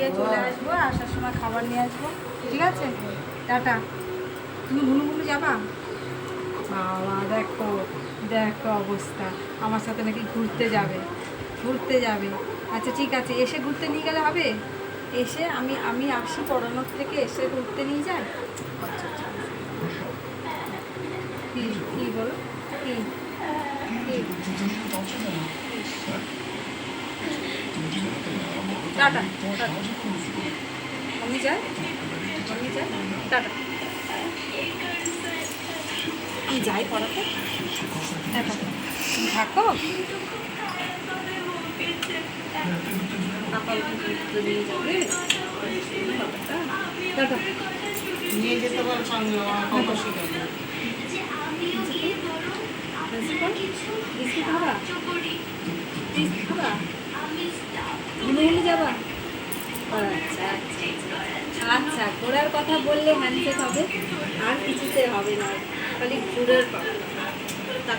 দিয়ে চলে আসবো, আসার সময় খাবার নিয়ে আসবো, ঠিক আছে? টাটা। তুমি ঘুনু ঘুনু যাবা? বাবা দেখো দেখো অবস্থা, আমার সাথে নাকি ঘুরতে যাবে, ঘুরতে যাবে। আচ্ছা ঠিক আছে, এসে ঘুরতে নিয়ে গেলে হবে? এসে আমি আমি আসি পড়ানোর থেকে, এসে ঘুরতে নিয়ে যাই? কি কি বলো? কি কি? Tata tata. আমি যাই, আমি যাই, টাটা। আমি যাই পড়াতে, টাটা। তুমি থাকো। সকাল থেকে ঘুরতে নিয়ে যাবে বাবাটা। টাটা। নিয়ে যেতে পারো সঙ্গে, কত শিখাবে। বিস্কুট খাবা? বিস্কুট খাবা? ঘুরে ঘুরে যাবা? আচ্ছা আচ্ছা আচ্ছা, ঘোরার কথা বললে হ্যান্ডশেক হবে, আর কিছুতে হবে না, খালি ঘুরের কথা।